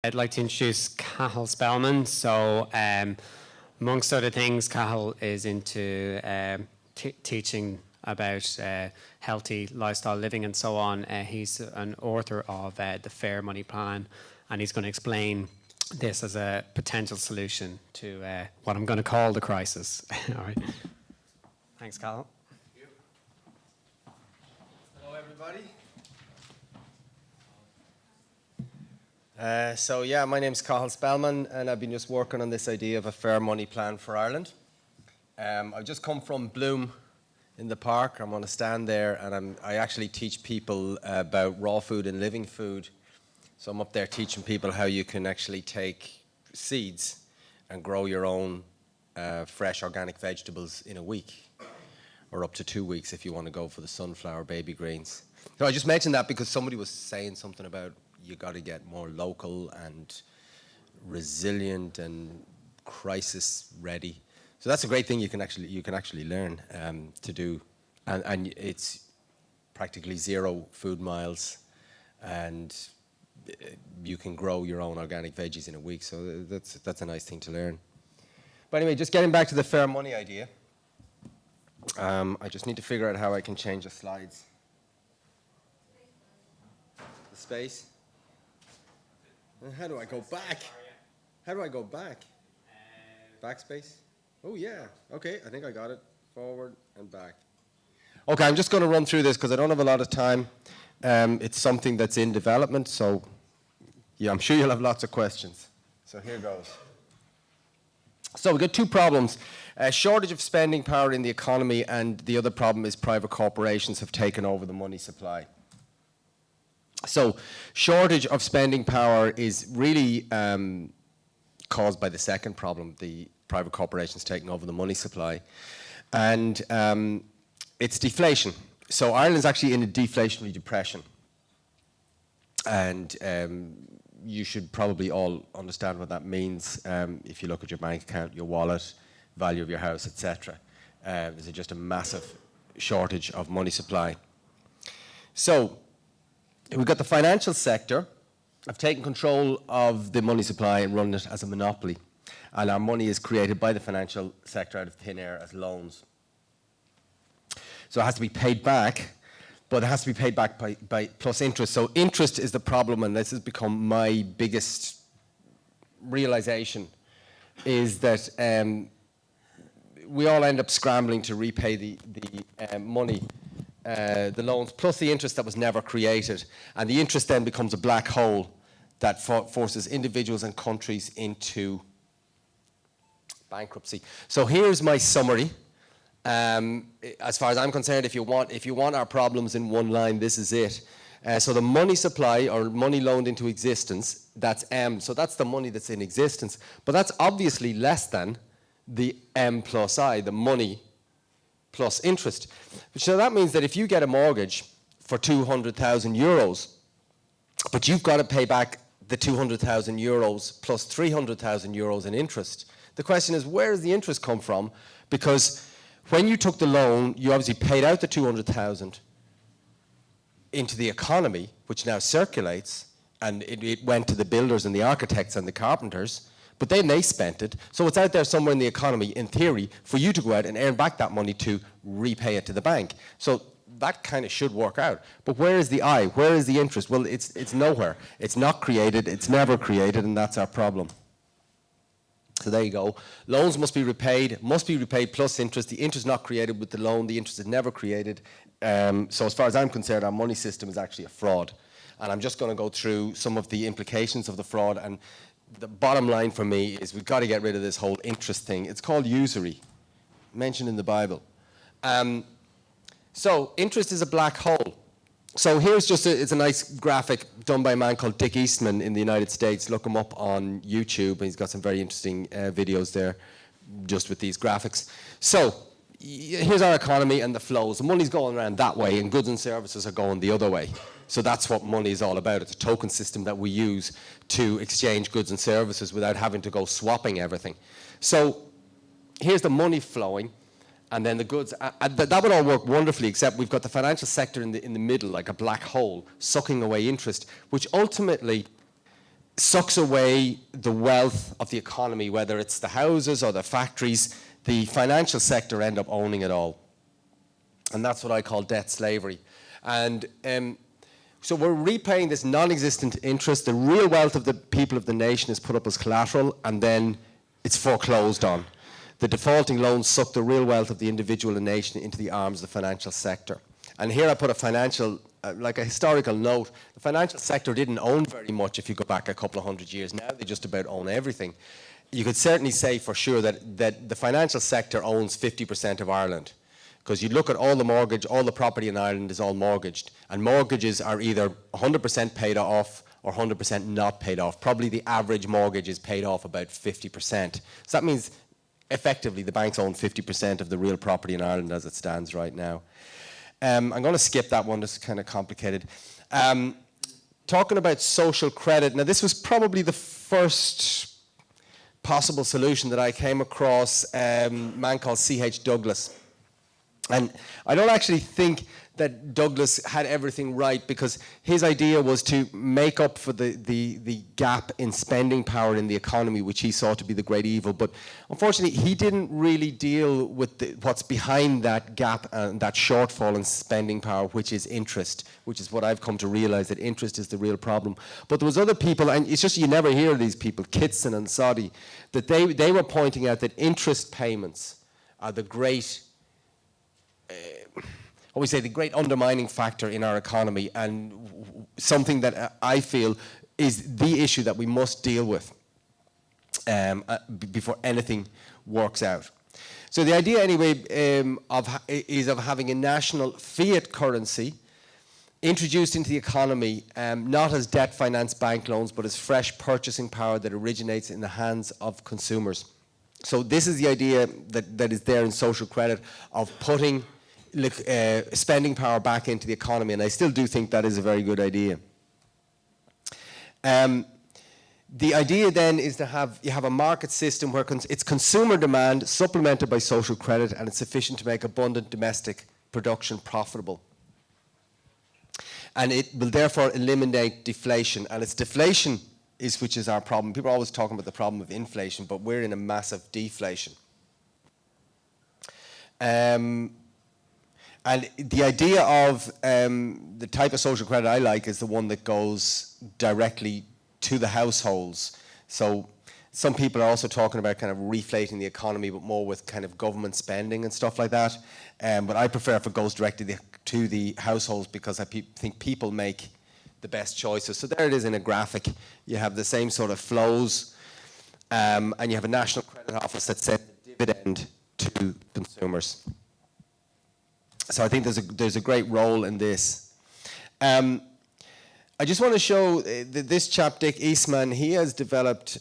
I'd like to introduce Cathal Spelman. So, amongst other things, Cathal is into teaching about healthy lifestyle living and so on. He's an author of the Fair Money Plan, and he's going to explain this as a potential solution to what I'm going to call the crisis. All right. Thanks, Cathal. Hello, everybody. My name's Cathal Spelman, and I've been just working on this idea of a fair money plan for Ireland. I've just come from Bloom in the park. I'm on a stand there, and I actually teach people about raw food and living food. So I'm up there teaching people how you can actually take seeds and grow your own fresh organic vegetables in a week, or up to 2 weeks if you want to go for the sunflower baby greens. So I just mentioned that because somebody was saying something about you got to get more local and resilient and crisis ready. So that's a great thing you can actually learn to do, and it's practically 0 food miles, and you can grow your own organic veggies in a week. So that's a nice thing to learn. But anyway, just getting back to the fair money idea. I just need to figure out how I can change the slides. The space. And how do I go back? How do I go back? Backspace? Oh yeah, okay, I think I got it. Forward and back. Okay, I'm just going to run through this because I don't have a lot of time. It's something that's in development, so yeah, I'm sure you'll have lots of questions. So here goes. So we've got 2 problems. A shortage of spending power in the economy, and the other problem is private corporations have taken over the money supply. So shortage of spending power is really caused by the second problem, the private corporations taking over the money supply. And it's deflation. So Ireland's actually in a deflationary depression. And you should probably all understand what that means if you look at your bank account, your wallet, value of your house, etc. There's just a massive shortage of money supply. So we've got the financial sector have taken control of the money supply and run it as a monopoly. And our money is created by the financial sector out of thin air as loans. So it has to be paid back, but it has to be paid back by plus interest. So interest is the problem, and this has become my biggest realization, is that we all end up scrambling to repay the money, the loans, plus the interest that was never created. And the interest then becomes a black hole that forces individuals and countries into bankruptcy. So here's my summary. As far as I'm concerned, if you want our problems in one line, this is it. So the money supply, or money loaned into existence, that's M. So that's the money that's in existence. But that's obviously less than the M plus I, the money plus interest. So that means that if you get a mortgage for 200,000 euros, but you've got to pay back the 200,000 euros plus 300,000 euros in interest, the question is, where does the interest come from? Because when you took the loan, you obviously paid out the 200,000 into the economy, which now circulates, and it went to the builders and the architects and the carpenters, but then they spent it. So it's out there somewhere in the economy, in theory, for you to go out and earn back that money to repay it to the bank. So that kind of should work out. But where is the I? Where is the interest? Well, it's nowhere. It's not created. It's never created, and that's our problem. So there you go. Loans must be repaid plus interest. The interest not created with the loan. The interest is never created. So as far as I'm concerned, our money system is actually a fraud. And I'm just going to go through some of the implications of the fraud. And the bottom line for me is we've got to get rid of this whole interest thing. It's called usury, mentioned in the Bible. So interest is a black hole. So here's just it's a nice graphic done by a man called Dick Eastman in the United States. Look him up on YouTube. He's got some very interesting videos there just with these graphics. So here's our economy and the flows. The money's going around that way, and goods and services are going the other way. So that's what money is all about. It's a token system that we use to exchange goods and services without having to go swapping everything. So here's the money flowing. And then the goods, that would all work wonderfully, except we've got the financial sector in the middle, like a black hole, sucking away interest, which ultimately sucks away the wealth of the economy, whether it's the houses or the factories. The financial sector end up owning it all. And that's what I call debt slavery. And so we're repaying this non-existent interest. The real wealth of the people of the nation is put up as collateral, and then it's foreclosed on. The defaulting loans suck the real wealth of the individual and nation into the arms of the financial sector. And here I put a financial, like a historical note. The financial sector didn't own very much if you go back a couple of hundred years. Now they just about own everything. You could certainly say for sure that the financial sector owns 50% of Ireland. Because you look at all the mortgage, all the property in Ireland is all mortgaged. And mortgages are either 100% paid off or 100% not paid off. Probably the average mortgage is paid off about 50%. So that means effectively the banks own 50% of the real property in Ireland as it stands right now. I'm going to skip that one, this is kind of complicated. Talking about social credit, now this was probably the first possible solution that I came across, a man called C.H. Douglas. And I don't actually think that Douglas had everything right, because his idea was to make up for the gap in spending power in the economy, which he saw to be the great evil. But unfortunately, he didn't really deal with what's behind that gap and that shortfall in spending power, which is interest, which is what I've come to realize, that interest is the real problem. But there was other people, and it's just you never hear of these people, Kitson and Soddy, that they were pointing out that interest payments are the great what we say, the great undermining factor in our economy, and something that I feel is the issue that we must deal with before anything works out. So the idea anyway is of having a national fiat currency introduced into the economy, not as debt financed bank loans, but as fresh purchasing power that originates in the hands of consumers. So this is the idea that is there in social credit, of putting spending power back into the economy, and I still do think that is a very good idea. The idea then is to you have a market system where it's consumer demand supplemented by social credit, and it's sufficient to make abundant domestic production profitable. And it will therefore eliminate deflation, and it's deflation which is our problem. People are always talking about the problem of inflation, but we're in a massive deflation. And the idea of the type of social credit I like is the one that goes directly to the households. So some people are also talking about kind of reflating the economy, but more with kind of government spending and stuff like that. But I prefer if it goes directly to the households, because I think people make the best choices. So there it is in a graphic. You have the same sort of flows, and you have a national credit office that sends a dividend to consumers. So I think there's a great role in this. I just want to show this chap, Dick Eastman. He has developed.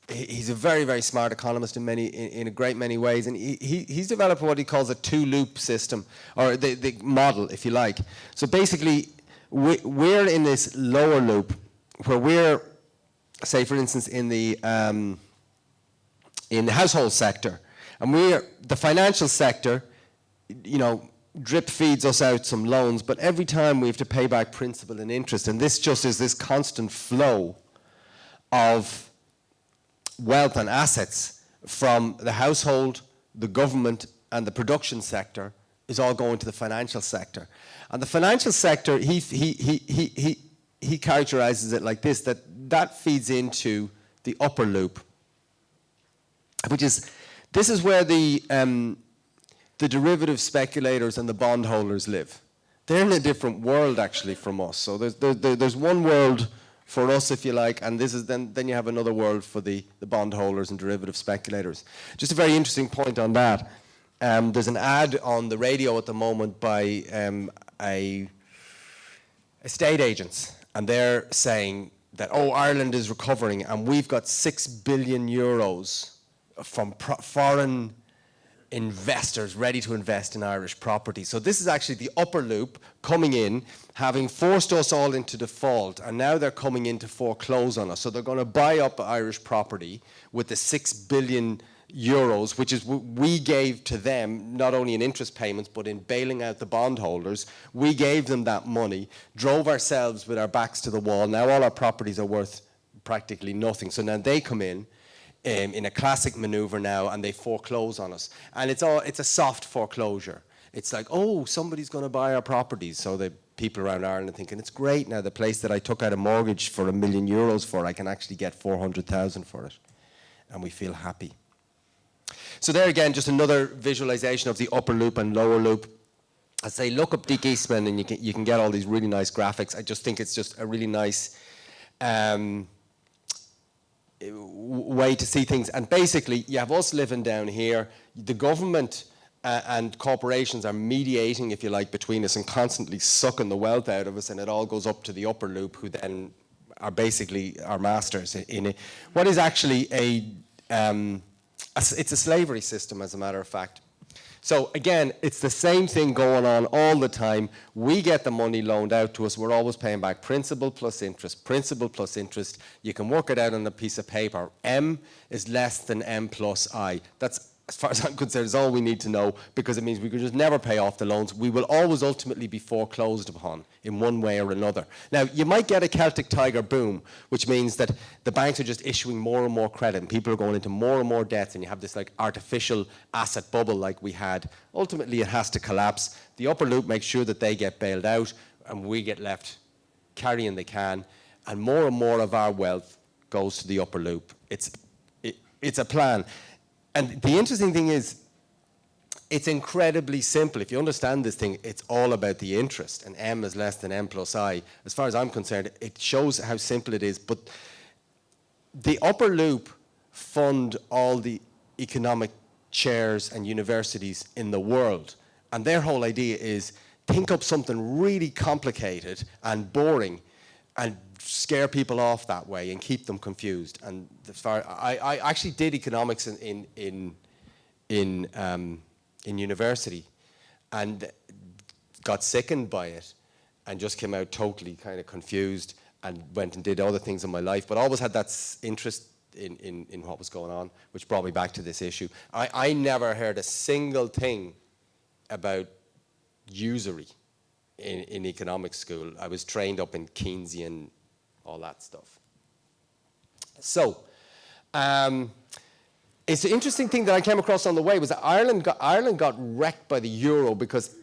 He's a very, very smart economist in a great many ways, and he's developed what he calls a two-loop system, or the model, if you like. So basically, we're in this lower loop where we're, say, for instance, in the household sector, and the financial sector, drip feeds us out some loans, but every time we have to pay back principal and interest, and this just is this constant flow of wealth and assets from the household, the government, and the production sector is all going to the financial sector. And the financial sector, he characterizes it like this, that feeds into the upper loop, which is, this is where the derivative speculators and the bondholders live. They're in a different world actually from us. So there's one world for us, if you like, and this is then you have another world for the bondholders and derivative speculators. Just a very interesting point on that. There's an ad on the radio at the moment by estate agents, and they're saying that, Ireland is recovering, and we've got €6 billion from foreign investors ready to invest in Irish property. So this is actually the upper loop coming in, having forced us all into default, and now they're coming in to foreclose on us. So they're going to buy up Irish property with the €6 billion euros, which is we gave to them, not only in interest payments, but in bailing out the bondholders. We gave them that money, drove ourselves with our backs to the wall. Now all our properties are worth practically nothing. So now they come in a classic maneuver now, and they foreclose on us. And it's a soft foreclosure. It's like, oh, somebody's going to buy our properties. So the people around Ireland are thinking, it's great now, the place that I took out a mortgage for €1 million for, I can actually get 400,000 for it. And we feel happy. So there again, just another visualization of the upper loop and lower loop. I say, look up Dick Eastman, and you can get all these really nice graphics. I just think it's just a really nice way to see things. And basically, you have us living down here. The government and corporations are mediating, if you like, between us and constantly sucking the wealth out of us, and it all goes up to the upper loop, who then are basically our masters in it. What is actually it's a slavery system, as a matter of fact. So again, it's the same thing going on all the time. We get the money loaned out to us. We're always paying back principal plus interest, principal plus interest. You can work it out on a piece of paper. M is less than M plus I. That's, as far as I'm concerned, is all we need to know, because it means we could just never pay off the loans. We will always ultimately be foreclosed upon in one way or another. Now, you might get a Celtic Tiger boom, which means that the banks are just issuing more and more credit, and people are going into more and more debts, and you have this like artificial asset bubble like we had. Ultimately, it has to collapse. The upper loop makes sure that they get bailed out, and we get left carrying the can, and more of our wealth goes to the upper loop. It's a plan. And the interesting thing is, it's incredibly simple. If you understand this thing, it's all about the interest, and M is less than M plus I. As far as I'm concerned, it shows how simple it is. But the upper loop fund all the economic chairs and universities in the world. And their whole idea is, think up something really complicated and boring and scare people off that way and keep them confused. And as far I actually did economics in university, and got sickened by it, and just came out totally kind of confused, and went and did other things in my life, but always had that interest in what was going on, which brought me back to this issue. I never heard a single thing about usury in economics school. I was trained up in Keynesian, all that stuff. So, it's an interesting thing that I came across on the way was that Ireland got wrecked by the euro, because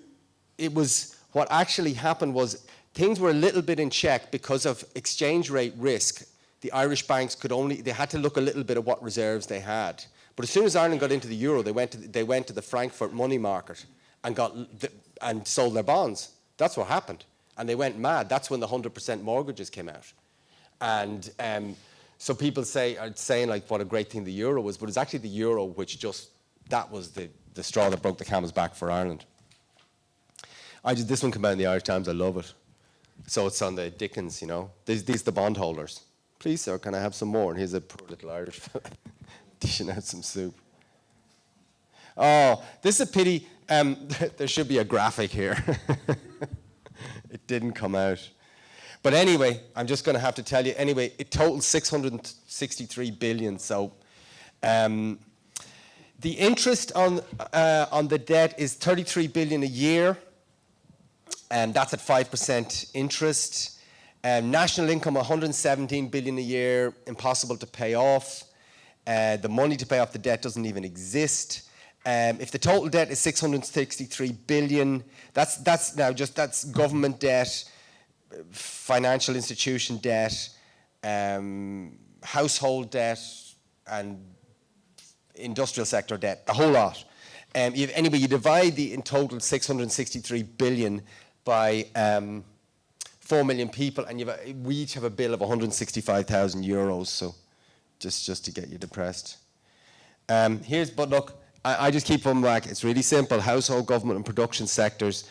it was, what actually happened was things were a little bit in check because of exchange rate risk. The Irish banks they had to look a little bit at what reserves they had. But as soon as Ireland got into the euro, they went to the Frankfurt money market and sold their bonds. That's what happened. And they went mad. That's when the 100% mortgages came out. And so people are saying like what a great thing the euro was, but it's actually the euro which that was the straw that broke the camel's back for Ireland. This one came out in the Irish Times. I love it. So it's on the Dickens, you know. These are the bondholders. Please, sir, can I have some more? And here's a poor little Irish fella dishing out some soup. Oh, this is a pity. There should be a graphic here. It didn't come out. But anyway, I'm just going to have to tell you. Anyway, it totals 663 billion. So the interest on the debt is 33 billion a year, and that's at 5% interest. National income 117 billion a year, impossible to pay off. The money to pay off the debt doesn't even exist. If the total debt is 663 billion, that's government debt, financial institution debt, household debt, and industrial sector debt, the whole lot. Anyway, you divide the in total 663 billion by 4 million people, and we each have a bill of 165,000 euros. So, just to get you depressed. But look, I just keep coming back. It's really simple. Household, government, and production sectors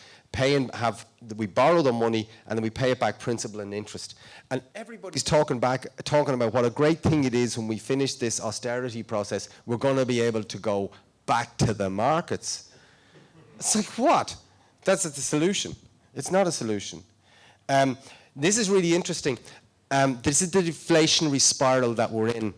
we borrow the money, and then we pay it back principal and interest. And everybody's talking about what a great thing it is when we finish this austerity process. We're going to be able to go back to the markets. It's like, what? That's the solution. It's not a solution. This is really interesting. This is the deflationary spiral that we're in.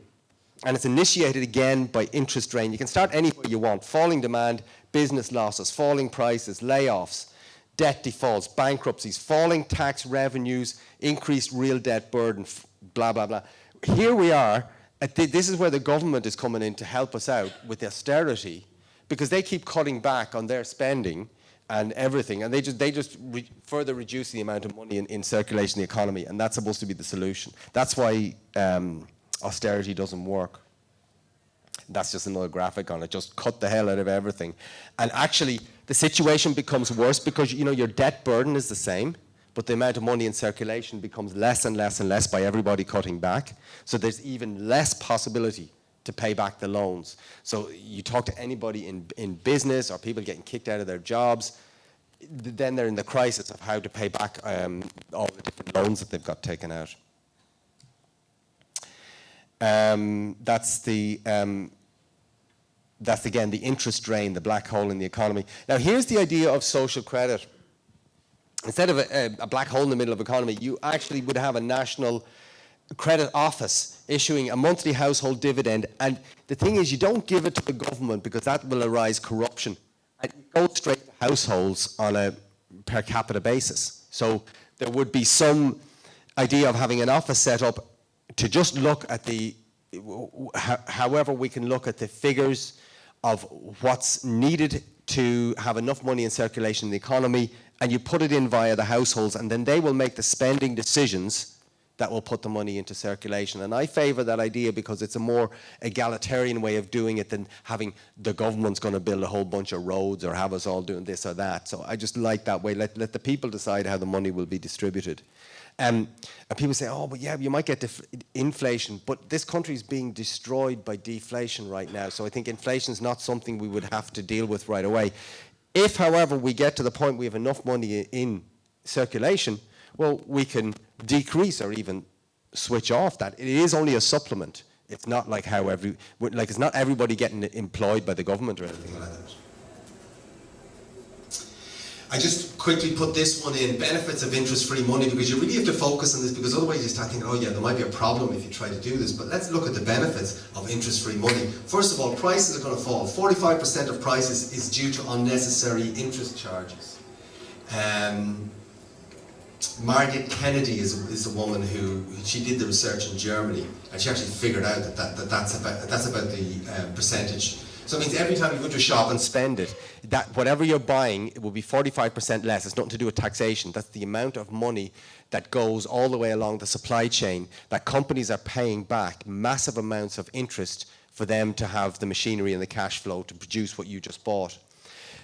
And it's initiated again by interest drain. You can start anywhere you want. Falling demand, business losses, falling prices, layoffs, debt defaults, bankruptcies, falling tax revenues, increased real debt burden, blah, blah, blah. Here we are. This is where the government is coming in to help us out with austerity, because they keep cutting back on their spending and everything, and they just further reduce the amount of money in circulation in the economy, and that's supposed to be the solution. That's why austerity doesn't work. That's just another graphic on it. Just cut the hell out of everything. And actually, the situation becomes worse because, you know, your debt burden is the same, but the amount of money in circulation becomes less and less and less by everybody cutting back. So there's even less possibility to pay back the loans. So you talk to anybody in business or people getting kicked out of their jobs, then they're in the crisis of how to pay back all the different loans that they've got taken out. That's again the interest drain, the black hole in the economy. Now here's the idea of social credit. Instead of a black hole in the middle of the economy, you actually would have a national credit office issuing a monthly household dividend. And the thing is, you don't give it to the government because that will arise corruption. And you go straight to households on a per capita basis. So there would be some idea of having an office set up to just look at however we can look at the figures of what's needed to have enough money in circulation in the economy, and you put it in via the households, and then they will make the spending decisions that will put the money into circulation. And I favour that idea because it's a more egalitarian way of doing it than having the government's going to build a whole bunch of roads or have us all doing this or that. So I just like that way. Let the people decide how the money will be distributed. And people say, oh, but yeah, you might get inflation, but this country is being destroyed by deflation right now. So I think inflation is not something we would have to deal with right away. If, however, we get to the point we have enough money in circulation, well, we can decrease or even switch off that. It is only a supplement. It's not like it's not everybody getting employed by the government or anything like that. I just quickly put this one in, benefits of interest-free money, because you really have to focus on this, because otherwise you start thinking, oh yeah, there might be a problem if you try to do this, but let's look at the benefits of interest-free money. First of all, prices are going to fall. 45% of prices is due to unnecessary interest charges. Margaret Kennedy is the woman she did the research in Germany, and she actually figured out that's about the percentage. So it means every time you go to a shop and spend it, that whatever you're buying, it will be 45% less. It's nothing to do with taxation. That's the amount of money that goes all the way along the supply chain that companies are paying back massive amounts of interest for them to have the machinery and the cash flow to produce what you just bought.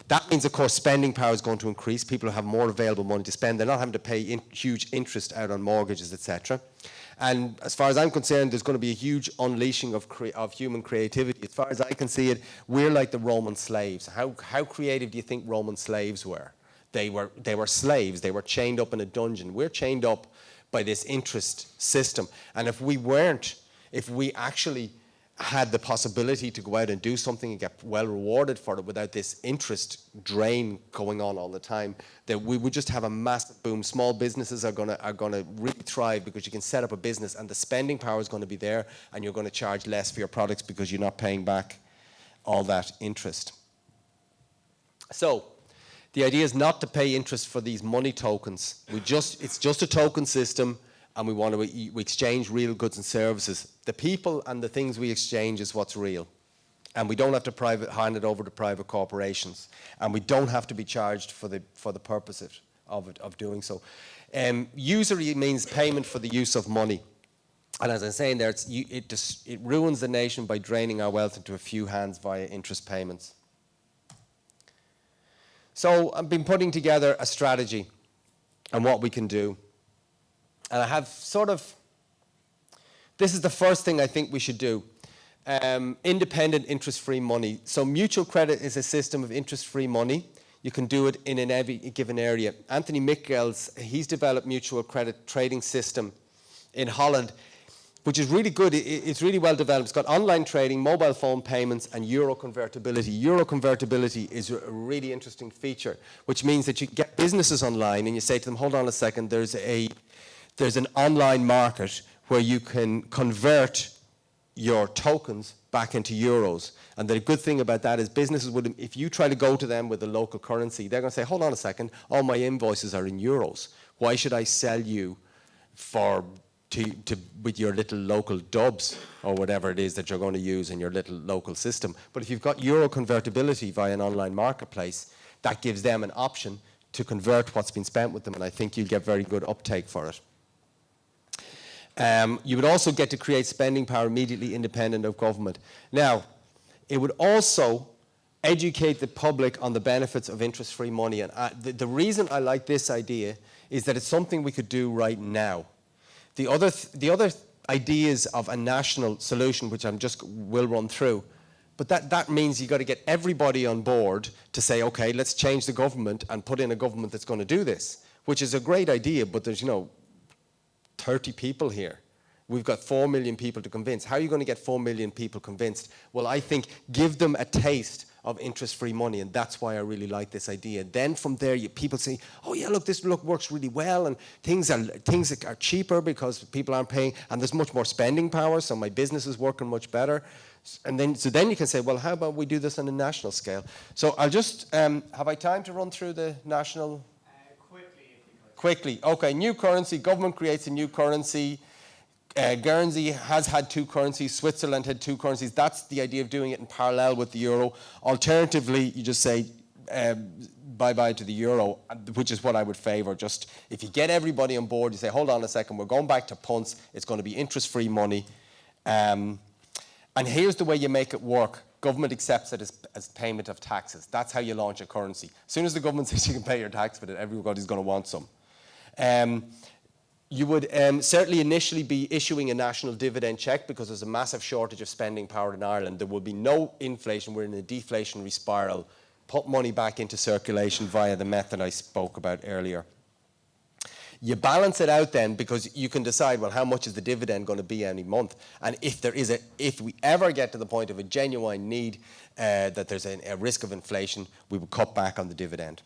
That means, of course, spending power is going to increase. People have more available money to spend. They're not having to pay huge interest out on mortgages, etc. And as far as I'm concerned, there's going to be a huge unleashing of human creativity. As far as I can see it, we're like the Roman slaves. How creative do you think Roman slaves were? They were slaves. They were chained up in a dungeon. We're chained up by this interest system. And if we actually had the possibility to go out and do something and get well rewarded for it without this interest drain going on all the time, that we would just have a massive boom. Small businesses are going to really thrive because you can set up a business and the spending power is going to be there, and you're going to charge less for your products because you're not paying back all that interest. So the idea is not to pay interest for these money tokens. It's just a token system, and we exchange real goods and services. The people and the things we exchange is what's real. And we don't have to hand it over to private corporations. And we don't have to be charged for the purpose of doing so. Usury means payment for the use of money. And as I'm saying there, it ruins the nation by draining our wealth into a few hands via interest payments. So I've been putting together a strategy on what we can do. And I have this is the first thing I think we should do. Independent interest-free money. So mutual credit is a system of interest-free money. You can do it in every given area. Anthony Michels, he's developed mutual credit trading system in Holland, which is really good. It's really well developed. It's got online trading, mobile phone payments, and euro convertibility. Euro convertibility is a really interesting feature, which means that you get businesses online and you say to them, hold on a second, there's an online market where you can convert your tokens back into euros. And the good thing about that is businesses would, if you try to go to them with a local currency, they're going to say, hold on a second, all my invoices are in euros. Why should I sell you with your little local dubs or whatever it is that you're going to use in your little local system? But if you've got euro convertibility via an online marketplace, that gives them an option to convert what's been spent with them, and I think you'll get very good uptake for it. You would also get to create spending power immediately independent of government. Now, it would also educate the public on the benefits of interest-free money. And the reason I like this idea is that it's something we could do right now. The other ideas of a national solution, which will run through, but that means you've got to get everybody on board to say, okay, let's change the government and put in a government that's going to do this, which is a great idea, but there's, 30 people here. We've got 4 million people to convince. How are you going to get 4 million people convinced? Well, I think give them a taste of interest-free money, and that's why I really like this idea. Then from there, people say, oh yeah, look, this works really well, and things are cheaper because people aren't paying, and there's much more spending power, so my business is working much better. And then you can say, well, how about we do this on a national scale? So I'll just, have I time to run through the national? Quickly. Okay, new currency. Government creates a new currency. Guernsey has had 2 currencies. Switzerland had 2 currencies. That's the idea of doing it in parallel with the euro. Alternatively, you just say bye-bye to the euro, which is what I would favour. Just if you get everybody on board, you say, hold on a second, we're going back to punts. It's going to be interest-free money. And here's the way you make it work. Government accepts it as payment of taxes. That's how you launch a currency. As soon as the government says you can pay your tax with it, everybody's going to want some. You would certainly initially be issuing a national dividend check because there's a massive shortage of spending power in Ireland. There will be no inflation. We're in a deflationary spiral. Put money back into circulation via the method I spoke about earlier. You balance it out then because you can decide, well, how much is the dividend going to be any month? And if we ever get to the point of a genuine need that there's a risk of inflation, we would cut back on the dividend.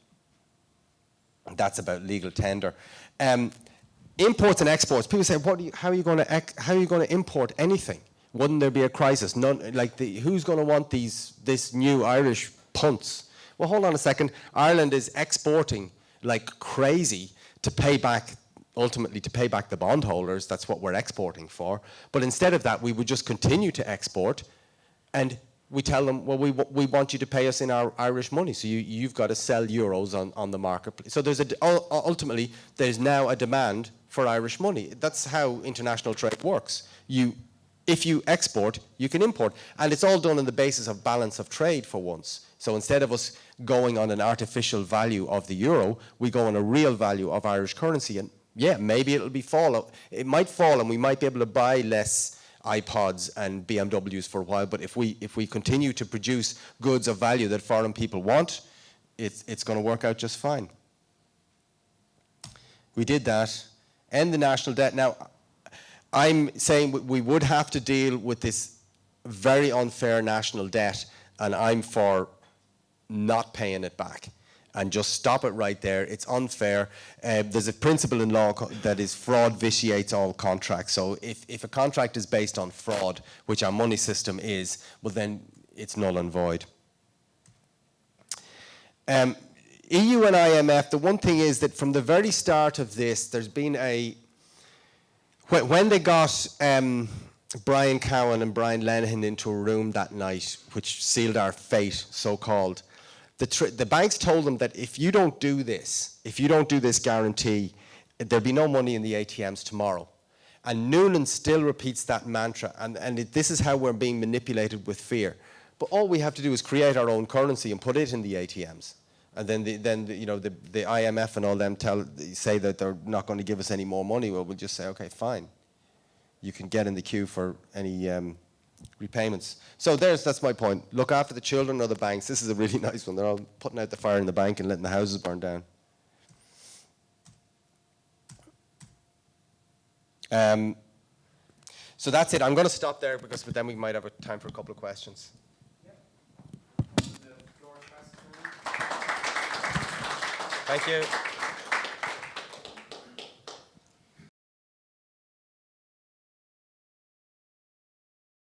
And that's about legal tender. Imports and exports. People say, how are you going to import anything? Wouldn't there be a crisis? Who's going to want this new Irish punts? Well, hold on a second. Ireland is exporting like crazy to pay back the bondholders. That's what we're exporting for. But instead of that, we would just continue to export, and we tell them, well, we want you to pay us in our Irish money, so you've got to sell euros on the marketplace. So ultimately, there's now a demand for Irish money. That's how international trade works. If you export, you can import. And it's all done on the basis of balance of trade for once. So instead of us going on an artificial value of the euro, we go on a real value of Irish currency. And yeah, maybe it might fall, and we might be able to buy less iPods and BMWs for a while, but if we continue to produce goods of value that foreign people want, it's going to work out just fine. We did that. End the national debt. Now, I'm saying we would have to deal with this very unfair national debt, and I'm for not paying it back. And just stop it right there. It's unfair. There's a principle in law that is fraud vitiates all contracts. So if a contract is based on fraud, which our money system is, well then it's null and void. EU and IMF, the one thing is that from the very start of this, there's been when they got Brian Cowen and Brian Lenihan into a room that night, which sealed our fate, so-called, the banks told them that if you don't do this guarantee, there'll be no money in the ATMs tomorrow. And Noonan still repeats that mantra, and this is how we're being manipulated with fear. But all we have to do is create our own currency and put it in the ATMs. And then the IMF and all them say that they're not going to give us any more money. Well, we'll just say, okay, fine. You can get in the queue for any repayments. So that's my point. Look after the children or the banks. This is a really nice one. They're all putting out the fire in the bank and letting the houses burn down. So that's it. I'm going to stop there because then we might have time for a couple of questions. Thank you.